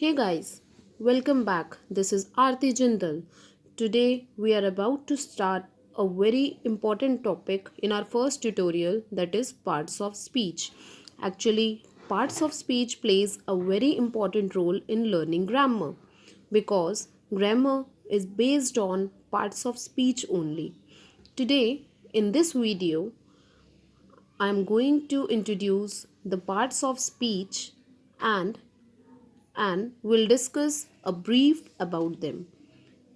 Hey guys, welcome back. This is Aarti Jindal. Today we are about to start a very important topic in our first tutorial, that is parts of speech. Actually, parts of speech plays a very important role in learning grammar because grammar is based on parts of speech only. Today in this video I am going to introduce the parts of speech and we'll discuss a brief about them.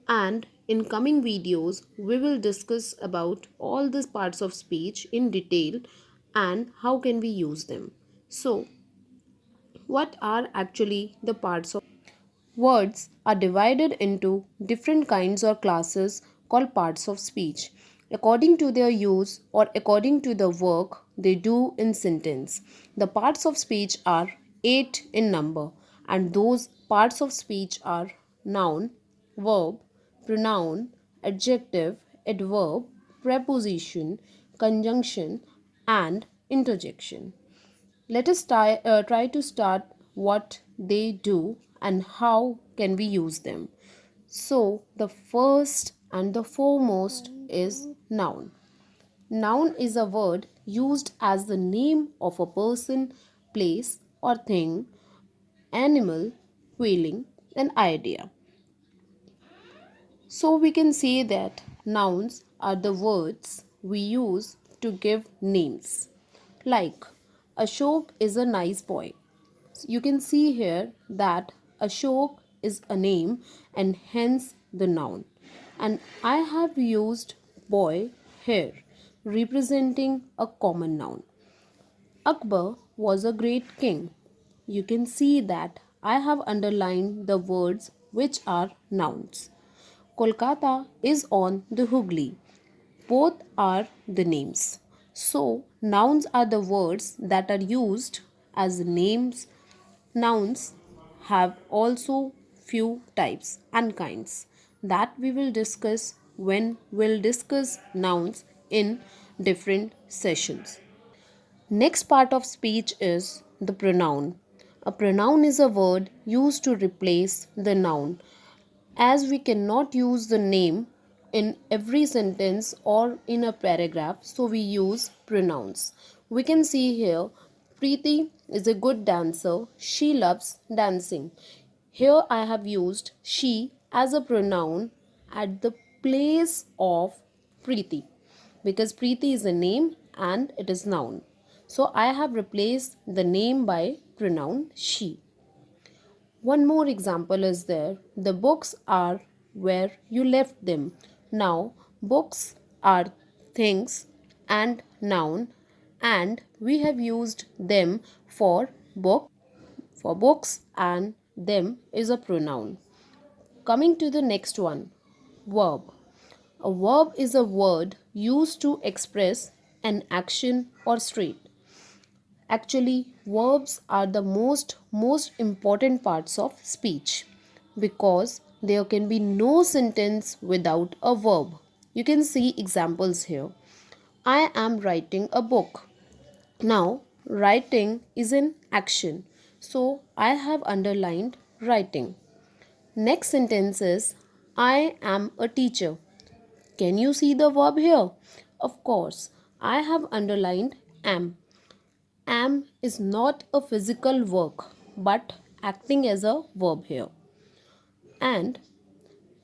And in coming videos, we will discuss about all these parts of speech in detail and how can we use them. So, what are actually the parts of words are divided into different kinds or classes called parts of speech according to their use or according to the work they do in sentence. The parts of speech are 8 in number, and those parts of speech are noun, verb, pronoun, adjective, adverb, preposition, conjunction, and interjection. Let us try to start what they do and how can we use them. So, the first and the foremost is noun. Noun is a word used as the name of a person, place, or thing, animal, feeling, an idea. So, we can say that nouns are the words we use to give names. Like, Ashok is a nice boy. You can see here that Ashok is a name and hence the noun. And I have used boy here, representing a common noun. Akbar was a great king. You can see that I have underlined the words which are nouns. Kolkata is on the Hooghly. Both are the names. So, nouns are the words that are used as names. Nouns have also few types and kinds that we will discuss when we'll discuss nouns in different sessions. Next part of speech is the pronoun. A pronoun is a word used to replace the noun. As we cannot use the name in every sentence or in a paragraph, so we use pronouns. We can see here Preeti is a good dancer. She loves dancing. Here I have used she as a pronoun at the place of Preeti because Preeti is a name and it is noun. So I have replaced the name by pronoun she. One more example is there. The books are where you left them. Now, books are things and noun, and we have used them for books, and them is a pronoun. Coming to the next one, verb. A verb is a word used to express an action or state. Actually, verbs are the most important parts of speech because there can be no sentence without a verb. You can see examples here. I am writing a book. Now, writing is an action. So, I have underlined writing. Next sentence is I am a teacher. Can you see the verb here? Of course, I have underlined am. Am is not a physical work but acting as a verb here. And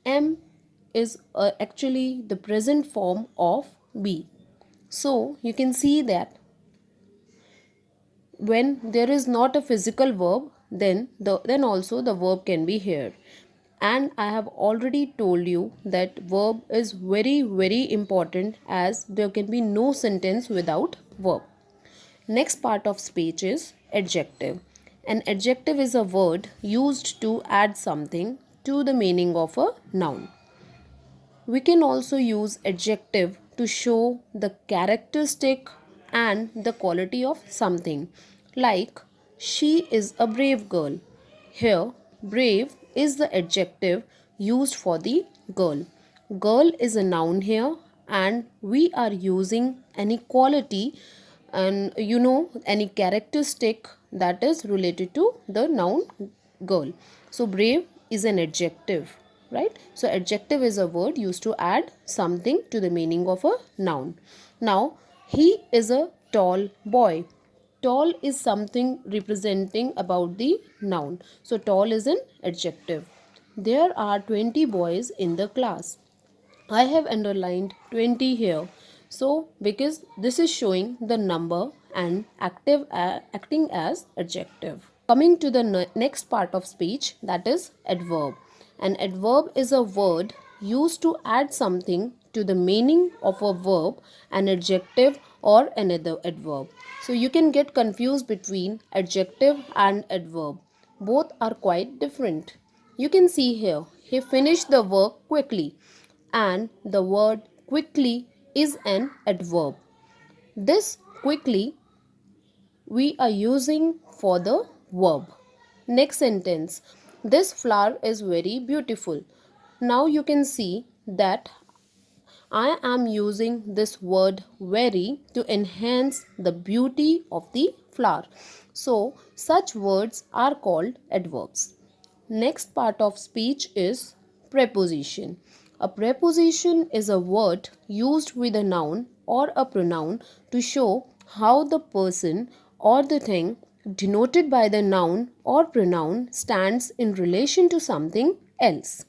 am is actually the present form of be. So you can see that when there is not a physical verb, then also the verb can be here. And I have already told you that verb is very important as there can be no sentence without verb. Next part of speech is adjective. An adjective is a word used to add something to the meaning of a noun. We can also use adjective to show the characteristic and the quality of something. Like, she is a brave girl. Here, brave is the adjective used for the girl. Girl is a noun here, and we are using any quality and any characteristic that is related to the noun girl. So brave is an adjective, right? So adjective is a word used to add something to the meaning of a noun. Now, he is a tall boy. Tall is something representing about the noun. So tall is an adjective. There are 20 boys in the class. I have underlined 20 here. So because this is showing the number and acting as adjective. Coming to the next part of speech, that is adverb. An adverb is a word used to add something to the meaning of a verb, an adjective or another adverb. So you can get confused between adjective and adverb. Both are quite different. You can see here, he finished the work quickly, and the word quickly is an adverb. This quickly we are using for the verb. Next sentence. This flower is very beautiful. Now you can see that I am using this word very to enhance the beauty of the flower. So such words are called adverbs. Next part of speech is preposition. A preposition is a word used with a noun or a pronoun to show how the person or the thing denoted by the noun or pronoun stands in relation to something else.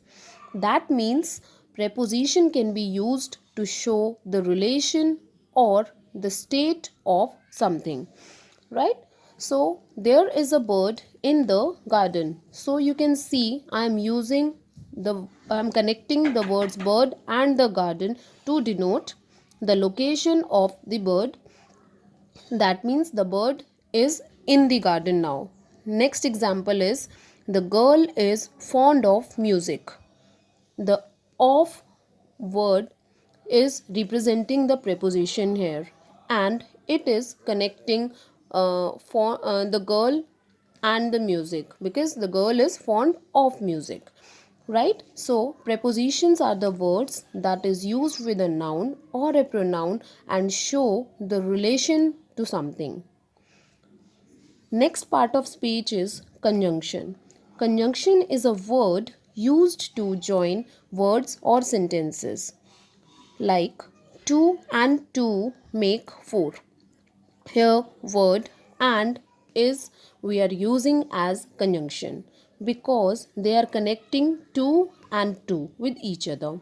That means preposition can be used to show the relation or the state of something, right? So there is a bird in the garden. So you can see I am connecting the words bird and the garden to denote the location of the bird. That means the bird is in the garden now. Next example is the girl is fond of music. The of word is representing the preposition here, and it is connecting for the girl and the music, because the girl is fond of music, right? So prepositions are the words that is used with a noun or a pronoun and show the relation to something. Next part of speech is conjunction. Conjunction is a word used to join words or sentences, like two and two make four. Here word and is we are using as conjunction because they are connecting two and two with each other.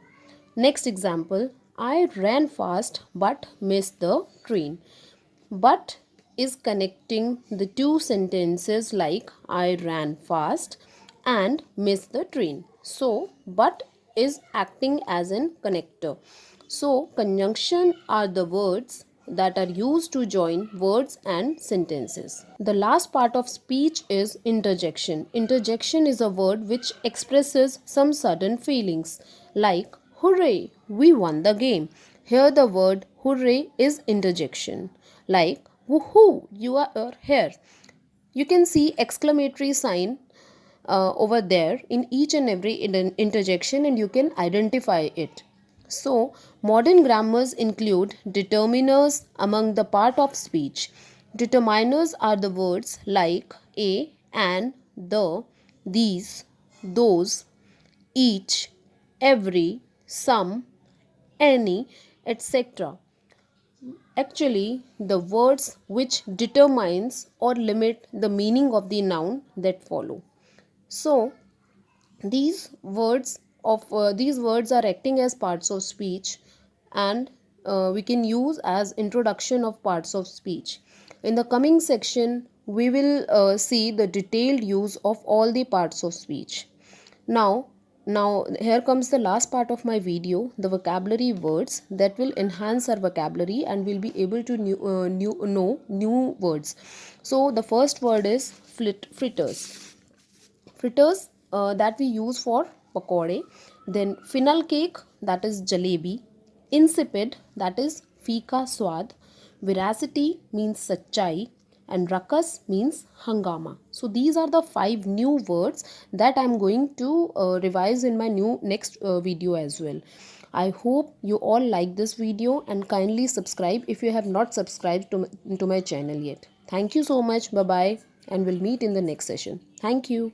Next example, I ran fast but missed the train. But is connecting the two sentences like I ran fast and missed the train. So but is acting as an connector. So conjunction are the words that are used to join words and sentences. The last part of speech is interjection. Interjection is a word which expresses some sudden feelings like hooray, we won the game. Here the word hooray is interjection. Like woohoo, you are here. You can see exclamatory sign over there in each and every interjection, and you can identify it. So modern grammars include determiners among the part of speech. Determiners are the words like a, and, the, these, those, each, every, some, any, etc. Actually, the words which determines or limit the meaning of the noun that follow. So these words are acting as parts of speech, and we can use as introduction of parts of speech. In the coming section we will see the detailed use of all the parts of speech. Now here comes the last part of my video, the vocabulary words that will enhance our vocabulary and we'll be able to know new words. So the first word is fritters. Fritters that we use for pakode. Then funnel cake, that is jalebi. Insipid, that is fika swad. Veracity means sachai, and rakas means hangama. So these are the 5 new words that I'm going to revise in my next video as well. I hope you all like this video, and kindly subscribe if you have not subscribed to my channel yet. Thank you so much. Bye bye, and we'll meet in the next session. Thank you.